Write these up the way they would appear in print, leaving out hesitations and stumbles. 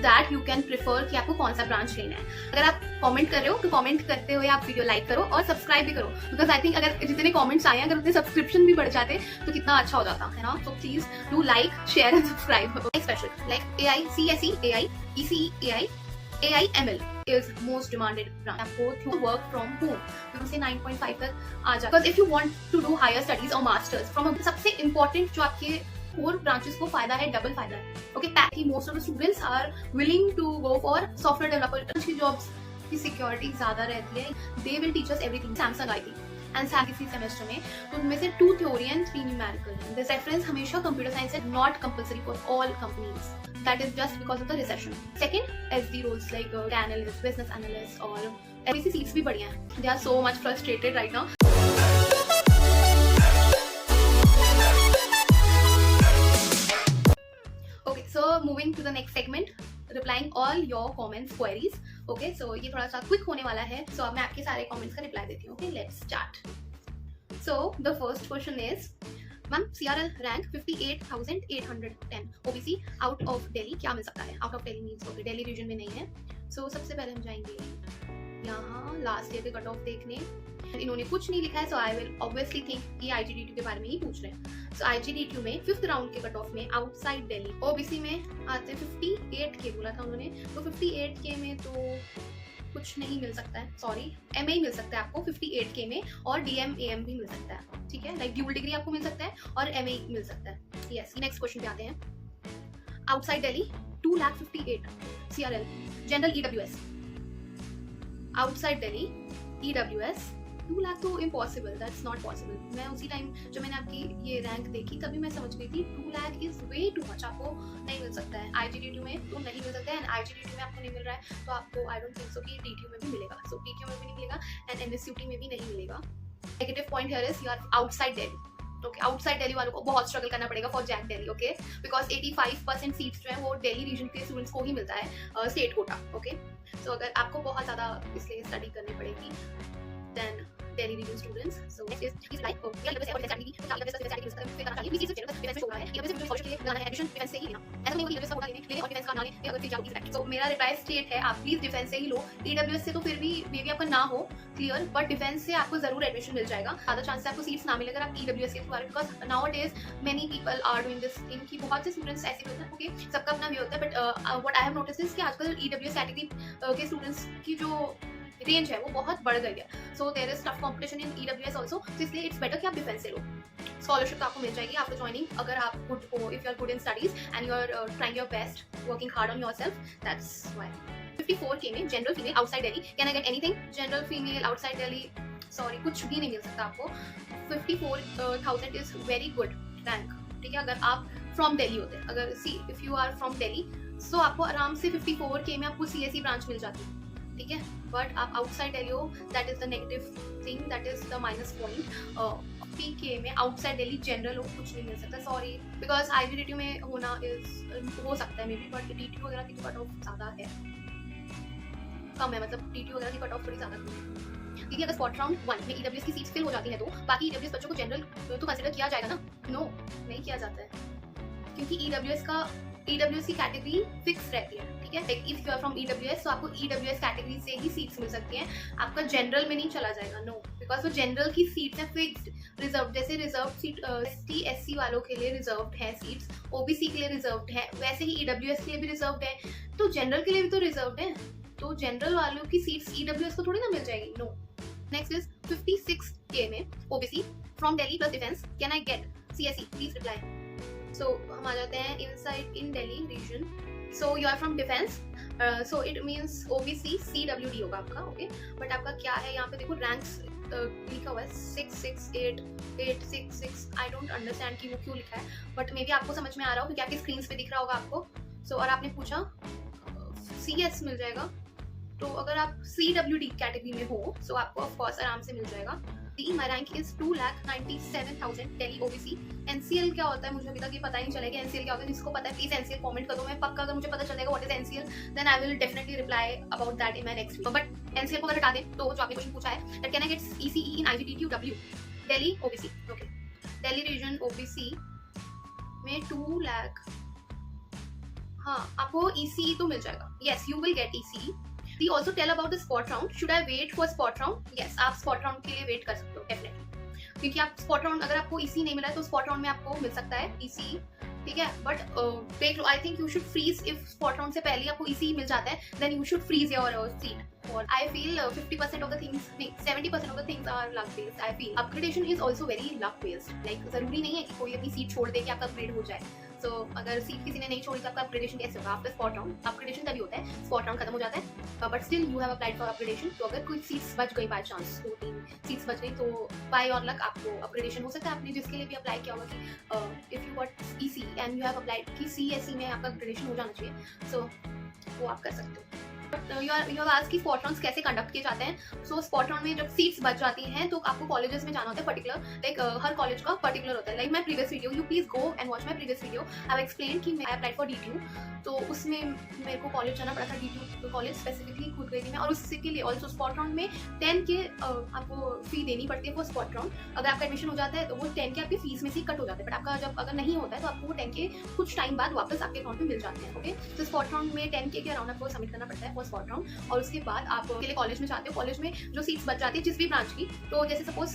That you can prefer कि आपको कौन सा ब्रांच लेना है. अगर आप कमेंट कर रहे हो तो कमेंट करते हुए आप वीडियो लाइक करो और सब्सक्राइब भी करो, बिकॉज आई थिंक अगर जितने कमेंट्स आए हैं अगर उतने सब्सक्रिप्शन भी बढ़ जाते तो कितना अच्छा हो जाता है ना. So please do like, share and subscribe. Special like AI CSE, AI ECE, AI ML is most demanded branch. आपको to work from home तो से 9.5 तक आ जाए. Because if you want to do higher studies or masters from a सबसे important जो आपके core branches को फायदा है, डबल फायदा है. Okay, ताकि most of the students are willing to go for software developer की jobs की सिक्योरिटी ज्यादा रहती है. They will teach us everything. Samsung IT and इसी सेमेस्टर में तो उनमें से 2 theory and 3 numerical. This reference हमेशा computer science is not compulsory for all companies. That is just because of the recession. Second SD roles like data analyst, business analyst और ऐसी seats भी बढ़िया हैं. They are so much frustrated right now. Okay, so moving to the next segment, replying all your comments, queries. Okay, so ये थोड़ा सा quick होने वाला है. सो अब मैं आपके सारे कमेंट्स का रिप्लाई देती हूँ. Okay, let's start. So the first question is, ma'am CRL rank 58,810 OBC out of Delhi क्या मिल सकता है? Out of Delhi means okay Delhi region में नहीं है. सो सबसे पहले हम जाएंगे यहाँ लास्ट ईयर के कट ऑफ देखने. इन्होंने कुछ नहीं लिखा है, so I will obviously think कि IGDTU के बारे में ही पूछ रहे हैं. सो IGDTU में 5th राउंड के कट ऑफ में आउटसाइड दिल्ली OBC में आते हैं 58K बोला था उन्होंने. तो 58K में तो कुछ नहीं मिल सकता है, सॉरी MA ही मिल सकता है आपको 58K में, और DM AM भी मिल सकता है. ठीक है, लाइक ड्यूल डिग्री आपको मिल सकता है और MA मिल सकता है. यस, नेक्स्ट क्वेश्चन पे आते हैं. Outside Delhi 2,58,000 CRL general EWS. Outside Delhi EWS 2 lakh तो इम्पॉसिबल, दैट्स नॉट पॉसिबल. मैं उसी टाइम जब मैंने आपकी ये रैंक देखी तभी मैं समझ गई थी 2 lakh is way too much. आपको नहीं मिल सकता है IGDTU में, तो नहीं मिल सकता है. एंड IGDTU में आपको नहीं मिल रहा है तो आपको आई डोंट थिंक सो कि DTU में भी मिलेगा. सो TTU में भी नहीं मिलेगा एंड MSUT में भी नहीं मिलेगा. Negative point here is you are outside Delhi. Okay, outside Delhi वालों को बहुत स्ट्रगल करना पड़ेगा for JAC Delhi. Okay, because 85% seats जो है वो दिल्ली रीजन के स्टूडेंट्स को ही मिलता है, स्टेट कोटा. ओके, सो अगर आपको बहुत ज़्यादा इसलिए स्टडी करनी पड़ेगी then Delhi region students. So next is like ये लेवल से और स्टडी की लेवल से स्टडी करना चाहिए. बीसी से डिफेंस में छोड़ रहा है, ये वैसे मुझे सॉल्व के लिए लगाना है, एडिशन डिफेंस से ही लेना. ऐसा नहीं कि लेवल से होगा लेने और डिफेंस का ना ले अगर फिर जाओ इजी. सो मेरा रिप्लाई स्टेट है, आप प्लीज डिफेंस से ही लो. EWS से तो फिर भी मे बी आपका ना हो क्लियर, बट डिफेंस से आपको जरूर एडमिशन मिल जाएगा. ज्यादा चांस है आपको सीट्स ना मिले अगर आप EWS के द्वारा, because nowadays many people are doing this thing कि बहुत से स्टूडेंट्स ऐसे होते हैं. ओके, सबका अपना वे होता है, but what I have notice is कि आजकल EWS कैटेगरी के स्टूडेंट्स की जो रेंज है वो बहुत बढ़ गई है. So there is tough competition in EWS also, तो इसलिए इट्स बेटर कि आप डिफेंस से लो. स्कॉलरशिप आपको मिल जाएगी आफ्टर ज्वाइनिंग अगर आप गुड हो, if you are good in studies and you are trying your best, working hard on yourself. That's why. 54K में general female outside Delhi, can I get anything? General female outside Delhi sorry कुछ भी नहीं मिल सकता आपको. 54,000 is very good rank. ठीक है, अगर आप फ्रॉम दिल्ली होते, अगर see if you are from Delhi so आपको आराम से 54K में आपको CSE ब्रांच मिल जाती है. ठीक है, बट आप आउटसाइड दिल्ली हो, that is the negative thing, that is the minus point. PK में आउटसाइड दिल्ली जनरल हो कुछ नहीं मिल सकता, सॉरी, बिकॉज IGDTU में होना इज हो सकता है मे बी, बट DTU वगैरह की कट ऑफ ज़्यादा है, कम है, मतलब DTU वगैरह की कट ऑफ थोड़ी ज़्यादा कम है. क्योंकि अगर स्पॉट राउंड 1 में EWS की सीट्स फिल हो जाती है तो बाकी EWS बच्चों को जनरल तो कंसिडर किया जाएगा ना? नो, नहीं किया जाता है, क्योंकि EWS की कैटेगरी फिक्स रहती है. ठीक है, like if you are from EWS तो आपको EWS कैटेगरी से ही सीट्स मिल सकती हैं, आपका जनरल में नहीं चला जाएगा. नो, बिकॉज वो जनरल की सीट्स हैं फिक्स्ड, रिजर्व. जैसे रिजर्व सीट ST SC वालों के लिए रिजर्व्ड है सीट्स, OBC के लिए रिजर्व्ड है, वैसे ही EWS के लिए भी रिजर्व्ड है, तो जनरल के लिए भी तो रिजर्व्ड है. तो जनरल वालों की सीट्स EWS को थोड़ी ना मिल जाएगी. नो. नेक्स्ट इज 56K में OBC from Delhi plus defence, can I get CSE? Please reply. So हम आ जाते हैं inside in Delhi region. So you are from defence, so it means OBC CWD होगा आपका. ओके, बट आपका क्या है यहाँ पे देखो, रैंक्स लिखा हुआ है 66866. आई डोंट अंडरस्टैंड कि वो क्यों लिखा है, बट मे बी आपको समझ में आ रहा हो क्योंकि आपकी स्क्रीन पे दिख रहा होगा आपको. सो और आपने पूछा CS मिल जाएगा, तो अगर आप CWD कैटेगरी में हो सो आपको ऑफकोर्स आराम से मिल जाएगा. My rank is 2,97,000 Delhi OBC. NCL क्या होता है मुझे अभी तक ये पता ही नहीं चलेगा. NCL क्या होता है, जिसको पता है प्लीज NCL कमेंट कर दो. मैं पक्का अगर मुझे पता चलेगा what is NCL then I will definitely reply about that in my next video. But NCL को अगर हटा दें तो जो आपने क्वेश्चन पूछा है that can I get ECE in IGDTU W Delhi OBC. Okay, Delhi region OBC में 2 लाख हाँ, आपको ECE तो मिल जाएगा. Yes, you will get ECE. They also tell about the spot round. Should I wait for spot round? Yes, आप spot round के लिए wait कर सकते हो definitely. क्योंकि आप spot round अगर आपको ECE नहीं मिला है तो spot round में आपको मिल सकता है ECE. ठीक है, बट देख लो, I think you should freeze if spot round से पहले ही आपको ECE मिल जाता है, then you should freeze your seat. और I feel 50% of the things, 70% of the things are luck based. I feel upgradation is also very luck based. Like जरूरी नहीं है कि कोई अपनी सीट छोड़ दे कि आपका अपग्रेड हो जाए. सो अगर सीट किसी ने नहीं छोड़ी तो आपका अपग्रेडेशन कैसे होगा? आफ्टर स्पॉट राउंड अपग्रेडेशन तभी होता है, स्पॉट राउंड खत्म हो जाता है, but still you have applied for upgradation. तो अगर कोई सीट्स बच गई बाय चांस, 2-3 सीट्स बच गई, तो बाय और लक आपको अपग्रेडेशन हो सकता है. आपने जिसके लिए भी अप्लाई किया होगा कि if you got ECE and you have applied कि CSE में आपका अपग्रेडेशन हो जाना चाहिए, सो वो आप कर सकते हो. यू आस्क कि स्पॉट राउंड्स कैसे कंडक्ट किए जाते हैं. सो स्पॉट राउंड में जब सीट्स बच जाती हैं तो आपको कॉलेजेस में जाना होता है पर्टिकुलर. लाइक हर कॉलेज का पर्टिकुलर होता है. Like my previous video, you please go and watch my previous video. I have explain कि मैं अप्लाइड फॉर DTU, तो उसमें मेरे को कॉलेज जाना पड़ा था. DTU कॉलेज स्पेसिफिकली खुद गई थी मैं. और उसके लिए ऑल्सो स्पॉट राउंड में 10 के आपको फी देनी पड़ती है फॉर स्पॉट राउंड. अगर आपका एडमिशन हो जाता है तो वो 10 के आपकी फीस में से कट हो जाते हैं, बट आपका जब अगर नहीं होता है तो आपको वो 10 के कुछ टाइम बाद वापस आपके अकाउंट में मिल जाते हैं. ओके, तो स्पॉट राउंड में 10 के अराउंड आपको सबमिट करना पड़ता है फॉर स्पॉट राउंड. और उसके बाद आप के लिए कॉलेज में जाते हो. कॉलेज में जो सीट्स बच जाती है जिस भी ब्रांच की, तो जैसे सपोज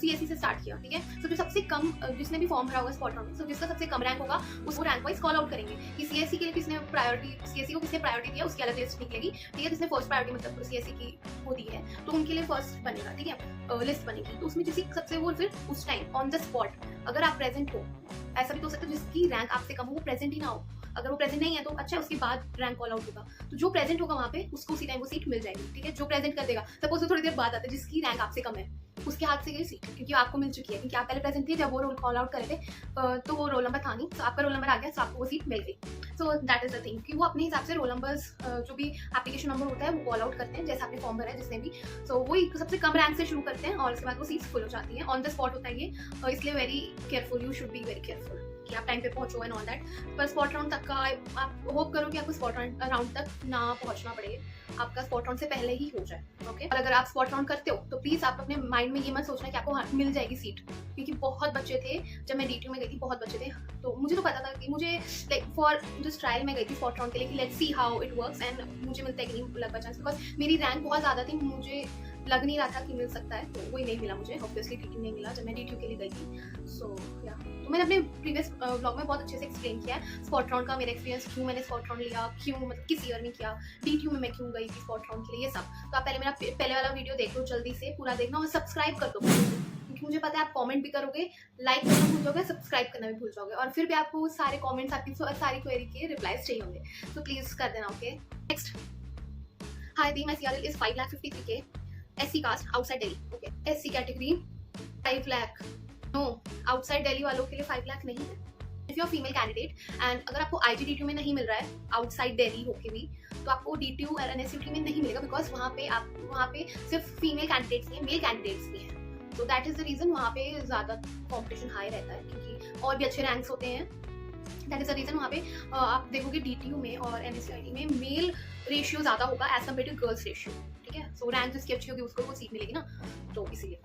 CSE से स्टार्ट किया, ठीक है, तो जो सबसे कम जिसने भी फॉर्म भरा होगा स्पॉट राउंड में, तो जिसका सबसे कम रैंक होगा उसको रैंक वाइज कॉल आउट करेंगे कि CSE के लिए किसने प्रायोरिटी, CSE को किसने प्रायोरिटी दिया, उसकी अलग लिस्ट निकलेगी. ठीक है, जिसने फर्स्ट प्रायोरिटी मतलब CSE की होती है तो उनके लिए फर्स्ट बनेगा. ठीक है, लिस्ट बनेगी, तो उसमें जिसकी सबसे वो फिर उस टाइम ऑन द स्पॉट अगर आप प्रेजेंट हो, ऐसा भी तो हो सकता है जिसकी रैंक आपसे कम हो वो प्रेजेंट ही ना हो. अगर वो प्रेजेंट नहीं है तो अच्छा, उसके बाद रैंक कॉल आउट होगा, तो जो प्रेजेंट होगा वहाँ पे उसको उसी टाइम वो सीट मिल जाएगी. ठीक है, जो प्रेजेंट कर देगा, सपोज वो थोड़ी देर बाद आता है, जिसकी रैंक आपसे कम है उसके हाथ से गई सीट, क्योंकि आपको मिल चुकी है, क्योंकि आप पहले प्रेजेंट थे जब वो रोल कॉल आउट करे थे, तो वो रोल नंबर था नहीं, तो आपका रोल नंबर आ गया, तो आपको वो सीट मिल गई. सो दैट इज द थिंग कि वो अपने हिसाब से रोल नंबर्स जो भी एप्लीकेशन नंबर होता है वो कॉल आउट करते हैं, जैसे आपने फॉर्म भरा है जिसने भी. सो वही सबसे कम रैंक से शुरू करते हैं और उसके बाद वो सीट्स फुल हो जाती है. ऑन द स्पॉट होता है ये, इसलिए very careful, you should be very careful कि आप टाइम पे पहुंचो एंड ऑल दैट. पर स्पॉट राउंड तक का आप होप करो कि आपको स्पॉट राउंड तक ना पहुंचना पड़े, आपका स्पॉट राउंड से पहले ही हो जाए. ओके, और अगर आप स्पॉट राउंड करते हो तो प्लीज आप अपने माइंड में ये मत सोचना कि आपको मिल जाएगी सीट, क्योंकि बहुत बच्चे थे जब मैं DTU में गई थी, बहुत बच्चे थे, तो मुझे तो पता था कि मुझे लाइक फॉर जस्ट ट्रायल में गई थी स्पॉट राउंड के लिए कि let's see how it works and मुझे मिलता है कि नहीं लग चांस, बिकॉज मेरी रैंक बहुत ज़्यादा थी, मुझे लग नहीं रहा था कि मिल सकता है, तो वही नहीं मिला मुझे. ऑब्वियसली DTU नहीं मिला जब मैं DTU के लिए गई थी. सो या, तो मैंने अपने प्रीवियस ब्लॉग में बहुत अच्छे से एक्सप्लेन किया है स्पॉट राउंड का, मेरा एक्सपीरियंस, क्यों मैंने स्पॉट राउंड लिया, क्यों मतलब किस ईयर में किया, DTU में मैं क्यों गई थी स्पॉट राउंड के लिए, ये सब. तो आप पहले मेरा पहले वाला वीडियो देख लो, जल्दी से पूरा देखना और सब्सक्राइब कर दो, क्योंकि मुझे पता है आप कमेंट भी करोगे, लाइक करना भूल जाओगे, सब्सक्राइब करना भी भूल जाओगे, और फिर भी आपको सारे कमेंट्स, आपकी सारी क्वेरी के रिप्लाईज चाहिए होंगे, तो प्लीज कर देना. Okay, next. हाय दी, my CRL is 5,53K. SC caste outside Delhi. Okay, SC category 5 lakh. No, outside Delhi वालों के लिए 5 लाख नहीं है. If you are female candidate and अगर आपको IGDTU में नहीं मिल रहा है आउटसाइड दिल्ली होके भी, तो आपको DTU और NSUT में नहीं मिलेगा, बिकॉज वहाँ पे सिर्फ फीमेल कैंडिडेट्स नहीं है, मेल कैंडिडेट्स भी हैं. तो दैट इज द रीजन वहाँ पे ज़्यादा कॉम्पिटिशन हाई रहता है, क्योंकि और भी अच्छे रैंक्स होते हैं. दैट इज द रीजन वहाँ पे आप देखोगे DTU में और NSUT में मेल रेशियो ज़्यादा होगा as compare to girls ratio. ठीक है, सो रैंक जिसकी अच्छी होगी उसको वो सीट मिलेगी ना, तो इसीलिए.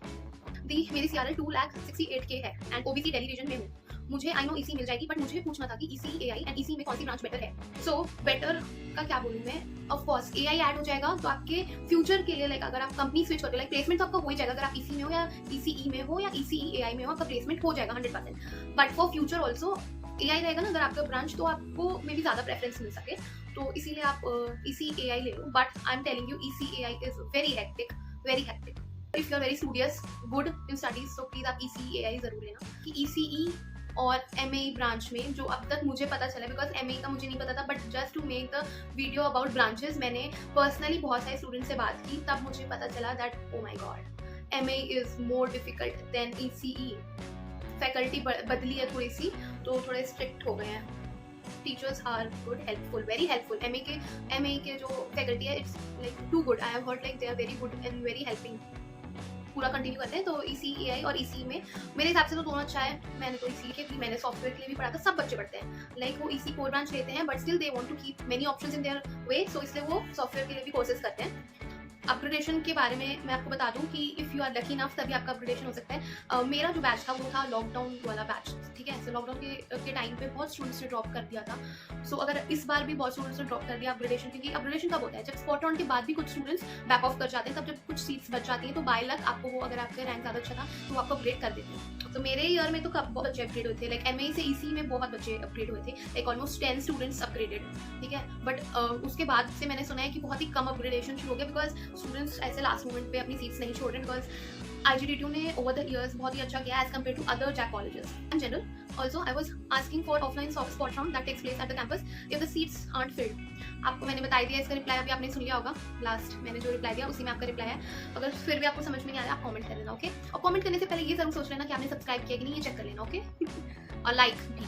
मेरी CRL 2,68K है एंड OBC दिल्ली रीजन में हूँ. मुझे आई नो ECE मिल जाएगी, बट मुझे पूछना था कि ECE AI एंड ECE में कौन सी ब्रांच बेटर है. सो बेटर का क्या बोलूँ मैं, ऑफ कोर्स AI ऐड हो जाएगा तो आपके फ्यूचर के लिए, लाइक अगर आप कंपनी स्विच करते हो, लाइक प्लेसमेंट तो आपका हो ही जाएगा, अगर आप ECE में हो या ECE में हो या ECE AI में हो, आपका प्लेसमेंट हो जाएगा 100%. But for future also AI रहेगा ना अगर आपका ब्रांच, तो आपको मे बी ज़्यादा प्रेफरेंस मिल सके, तो इसीलिए आप ECE AI ले लो. But I am telling you ECE AI is very hectic, very hectic. If you are very studious, good in studies, तो प्लीज आप ECE AI जरूर लेना. कि ECE और MAE ब्रांच में जो अब तक मुझे पता चला, बिकॉज MAE का मुझे नहीं पता था, but just to make the video about branches मैंने पर्सनली बहुत सारे स्टूडेंट से बात की, तब मुझे पता चला that oh my God, MAE is more difficult than ECE. Faculty बदली है थोड़ी सी, तो थोड़े स्ट्रिक्ट हो गए हैं. Teachers are good, helpful, very helpful. MAE के जो फैकल्टी है it's like too good. I have heard like they are very good and very helping. पूरा कंटिन्यू करते हैं. तो ECE AI और ECE में मेरे हिसाब से तो दोनों अच्छा है. मैंने तो ECE के भी, मैंने सॉफ्टवेयर के लिए भी पढ़ा था, सब बच्चे पढ़ते हैं. लाइक वो ECE कोर ब्रांच लेते हैं, but still they want to keep many options in their way, so इसलिए वो सॉफ्टवेयर के लिए भी कोर्सेज करते हैं. अपग्रेडेशन के बारे में मैं आपको बता दूं कि if you are lucky enough तभी आपका अपग्रेडेशन हो सकता है। मेरा जो बैच था वो था लॉकडाउन वाला बैच, ठीक है। सो लॉकडाउन के टाइम पे बहुत स्टूडेंट्स ने ड्रॉप कर दिया था। सो अगर इस बार भी बहुत स्टूडेंट्स ने ड्रॉप कर दिया अपग्रेडेशन, क्योंकि अपग्रेडेशन कब होता है, जब स्पॉट राउंड के बाद भी कुछ स्टूडेंट्स बैक ऑफ कर जाते हैं, तब जब कुछ सीट्स बच जाती हैं तो बाय लक आपको वो, अगर आपका रैंक ज़्यादा अच्छा था तो वो आपको अपग्रेड कर देते हैं। तो मेरे ईयर में तो बहुत बच्चे अपग्रेड हुए थे, लाइक MA से EC में बहुत बच्चे अपग्रेड हुए थे, लाइक ऑलमोस्ट 10 स्टूडेंट्स अपग्रेडेड, ठीक है। बट उसके बाद से मैंने सुना है कि बहुत ही कम अपग्रेडेशन शुरू हो गया, बिकॉज स्टूडेंट्स ऐसे लास्ट मोमेंट पे अपनी सीट्स नहीं छोड़ रहे, बिकॉज IGDTU ने ओवर द ईयर्स बहुत ही अच्छा किया as compare to other JAC colleges in general. Also I was asking for offline spot round that takes place at the campus if the seats aren't filled. आपको मैंने बता दिया, इसका रिप्लाई अभी आपने सुन लिया होगा, लास्ट मैंने जो रिप्लाई दिया उसी में आपका रिप्लाई है। अगर फिर भी आपको समझ में नहीं आया आप कमेंट कर लेना, ओके। और कमेंट करने से पहले ये जरूर सोच लेना कि आपने सब्सक्राइब किया कि नहीं, ये चेक कर लेना, ओके। और लाइक भी।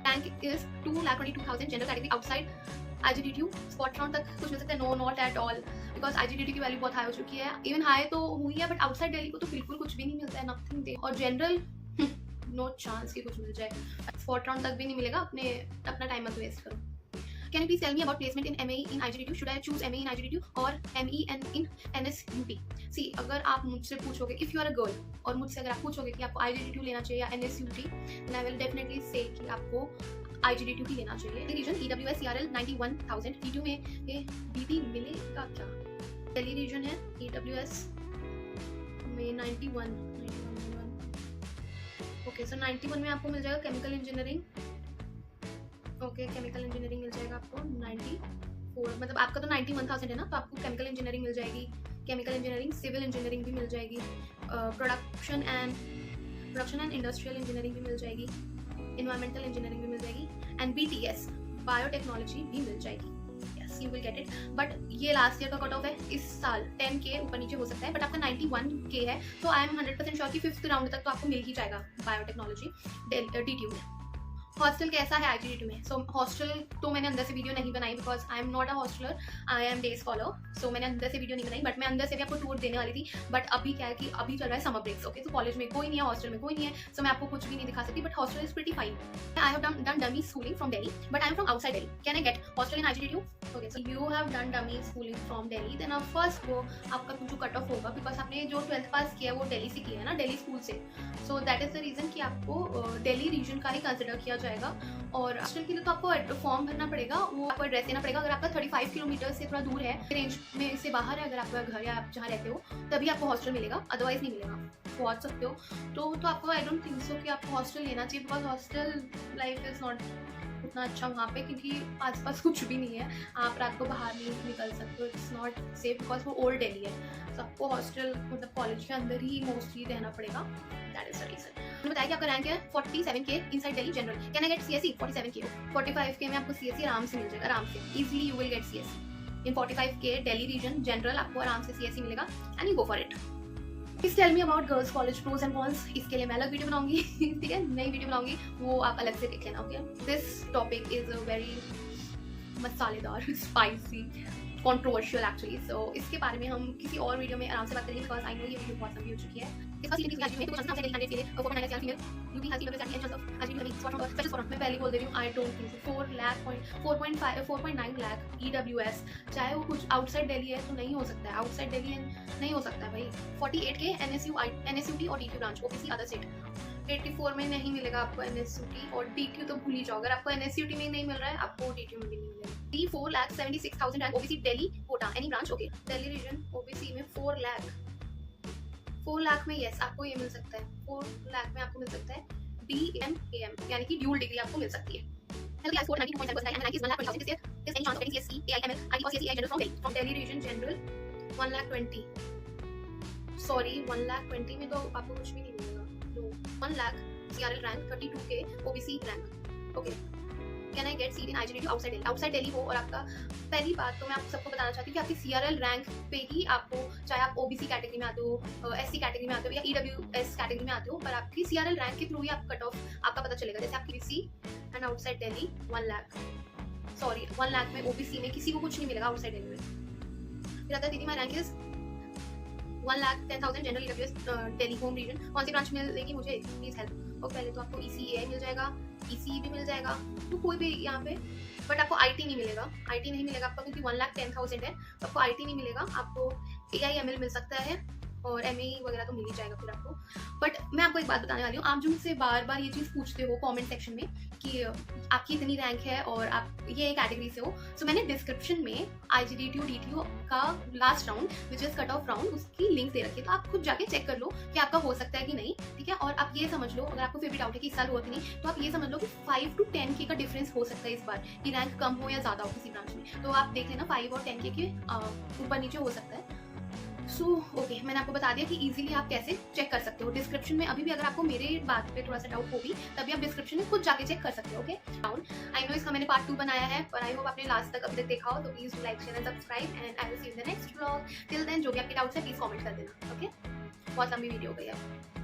Rank is 2,22,000 general category outside IGDTU। Spot round तक कुछ मिल सकता है, no not at all, because IGDTU की वैल्यू बहुत हाई हो चुकी है। इवन हाई तो हुई है, बट आउटसाइड दिल्ली को तो बिल्कुल कुछ भी नहीं मिलता है, नथिंग दे। और जनरल नो चांस कि कुछ मिल जाए, स्पॉट राउंड तक भी नहीं मिलेगा। अपना टाइम मत वेस्ट करो। Can you please tell me about placement in MAE in IGDTU? Should I choose MAE in IGDTU or ME and in NSUT? See, अगर आप मुझसे पूछोगे, if you are a girl, और मुझसे अगर आप पूछोगे कि आपको IGDTU लेना चाहिए या NSUT, then I will definitely say कि आपको IGDTU ही लेना चाहिए। रीजन EWS CRL 91,000, T2 में ये BT मिलेगा क्या? दिल्ली रीजन है, EWS में 91। ओके, सो 91 में आपको मिल जाएगा chemical engineering. Okay, chemical engineering मिल जाएगा आपको 94, मतलब आपका तो 91,000 है ना, तो आपको केमिकल इंजीनियरिंग मिल जाएगी, केमिकल इंजीनियरिंग, सिविल इंजीनियरिंग भी मिल जाएगी, प्रोडक्शन एंड इंडस्ट्रियल इंजीनियरिंग भी मिल जाएगी, इन्वायरमेंटल इंजीनियरिंग भी मिल जाएगी, एंड BTS बायोटेक्नोलॉजी भी मिल जाएगी। Yes, you will get it. But ये लास्ट ईयर का कट ऑफ है, इस साल 10 के ऊपर नीचे हो सकता है, बट आपका 91K है, तो आई एम 100% श्योर कि 5th राउंड तक तो आपको मिल ही जाएगा बायोटेक्नोलॉजी DTU में। हॉस्टल कैसा है IGDTU में? सो हॉस्टल तो मैंने अंदर से वीडियो नहीं बनाई, because I am not a hosteller, I am day scholar. So मैंने अंदर से वीडियो नहीं बनाई, बट मैं अंदर से भी आपको टूर देने वाली थी। बट अभी क्या है कि अभी चल रहा है समर ब्रेक्स, ओके। तो कॉलेज में कोई नहीं है, हॉस्टल में कोई नहीं है, सो मैं आपको कुछ भी नहीं दिखा सकती, but hostel is pretty fine. I have done dummy schooling from Delhi, but I am from outside Delhi. Can I get hostel in IGDTU? Okay, so you have done dummy schooling from Delhi, then of course वो आपका जो cut off होगा, because आपने जो 12th पास किया है वो दिल्ली से किया है ना, दिल्ली स्कूल से। So that is the reason कि आपको दिल्ली रीजन का ही कंसिडर किया जाएगा। और हॉस्टल के लिए तो आपको फॉर्म भरना पड़ेगा, वो आपको एड्रेस देना पड़ेगा। अगर आपका 35 किलोमीटर से थोड़ा दूर है, रेंज में से बाहर है, अगर आपका घर या आप जहाँ रहते हो, तभी आपको हॉस्टल मिलेगा, अदरवाइज नहीं मिलेगा। पहुँच सकते हो तो आपको आई डोंट थिंक सो कि आपको हॉस्टल लेना चाहिए, because hostel life is not उतना अच्छा वहाँ पे, क्योंकि आसपास कुछ भी नहीं है, आप रात को बाहर नहीं निकल सकते हो, इट्स नॉट सेफ, बिकॉज वो ओल्ड दिल्ली है। तो आपको हॉस्टल मतलब कॉलेज के अंदर ही मोस्टली रहना पड़ेगा, दैट इज द रीजन। मैंने बताया कि आपका रैंक है 47K inside Delhi general. Can I get CSE? 47K 45K में आपको CSE आराम से मिल जाएगा, आराम से, easily you will get CSE in 45K Delhi region general, आपको आराम से CSE मिलेगा, and you go for it. Please tell me about girls college pros and cons. इसके लिए मैं अलग वीडियो बनाऊंगी, ठीक है, नई वीडियो बनाऊंगी, वो आप अलग से देख लेना, okay. This topic is very मसालेदार, स्पाइसी, कंट्रोवर्शियल एक्चुअली। सो इसके बारे में हम किसी और वीडियो में आराम से बात करेंगे, बिकॉज आई नो ये वीडियो बहुत लंबी हो चुकी है। इसका सीरीज में तो कुछ समझ नहीं आने के 4.9 lakh female UP has university entrance of IGDTU special for, मैं पहले बोल दे रही हूं, I don't think 4.9 lakh EWS, चाहे वो कुछ आउटसाइड दिल्ली है तो नहीं हो सकता है, आउटसाइड दिल्ली नहीं हो सकता है भाई। 48K NSUT और DTU branch, OBC other state. 84 में नहीं मिलेगा आपको NSUT, और DTU तो भूल ही जाओ, अगर आपको NSUT में नहीं मिल रहा है आपको DTU में भी नहीं मिलेगा। 4,76,000 and OBC Delhi quota any branch, okay. Delhi region OBC में 4 लाख में यस आपको ये मिल सकता है, 4 लाख में आपको मिल सकता है DMAM, यानी कि ड्यूल डिग्री आपको मिल सकती है। Health class 92.7% and rank is 1,20,000 this year. Is any chance of getting CSE, AIML, IT or CSE general from Delhi? From Delhi region general 1,20,000. Sorry, 1,20,000 में तो आपको कुछ भी नहीं मिलेगा। No, 1 lakh CRL rank, 32K OBC rank. Okay. Can I get seat in IGDTU outside Delhi? Outside Delhi हो, और आपका पहली बात तो मैं आप सबको बताना चाहती हूँ कि आपकी CRL रैंक पे ही आपको, चाहे आप OBC कैटेगरी में आते हो, SC कैटेगरी में आते हो या EWS कैटेगरी में आते हो, पर आपकी CRL रैंक के थ्रू ही आप कट ऑफ आपका पता चलेगा। जैसे आपकी BC and outside Delhi 1 lakh, sorry 1 lakh में OBC में किसी को कुछ नहीं मिलेगा आउटसाइड दिल्ली में। फिर आता है दीदी my rank is 1,10,000 general EWS Delhi home region, कौन सी ब्रांच मिलेगी मुझे, प्लीज हेल्प। और पहले तो आपको ECE मिल जाएगा, ECE भी मिल जाएगा, तो कोई भी यहाँ पे, बट आपको IT नहीं मिलेगा, IT नहीं मिलेगा आपको, क्योंकि 1,10,000 है, तो आपको IT नहीं मिलेगा। आपको AIML मिल सकता है और MAE वगैरह तो मिल ही जाएगा फिर आपको। बट मैं आपको एक बात बताने वाली हूँ, आप जो मुझसे बार बार ये चीज़ पूछते हो कमेंट सेक्शन में कि आपकी इतनी रैंक है और आप ये कैटेगरी से हो, सो मैंने डिस्क्रिप्शन में IGDTU DTU का last round which is cut off round उसकी लिंक दे रखी है, तो आप खुद जाके चेक कर लो कि आपका हो सकता है कि नहीं, ठीक है। और आप ये समझ लो, अगर आपको फिर भी डाउट है कि इस साल हुआ कि नहीं, तो आप ये समझ लो कि 5 to 10K का डिफरेंस हो सकता है इस बार, कि रैंक कम हो या ज़्यादा हो किसी ब्रांच में। तो आप देख लेना 5 और 10K के ऊपर नीचे हो सकता है। सो ओके, मैंने आपको बता दिया कि इजीली आप कैसे चेक कर सकते हो। डिस्क्रिप्शन में अभी भी अगर आपको मेरे बात पे थोड़ा सा डाउट हो भी, तभी आप डिस्क्रिप्शन में खुद जाके चेक कर सकते हो। ओके, डाउन आई नो इसका मैंने पार्ट 2 बनाया है, पर आई होप आपने लास्ट तक अभी तक देखा हो, तो please like share and subscribe and I will see you in the next vlog. Till then जो भी आपके डाउट्स है प्लीज कमेंट कर देना। ओके, बहुत लंबी वीडियो हो गई है।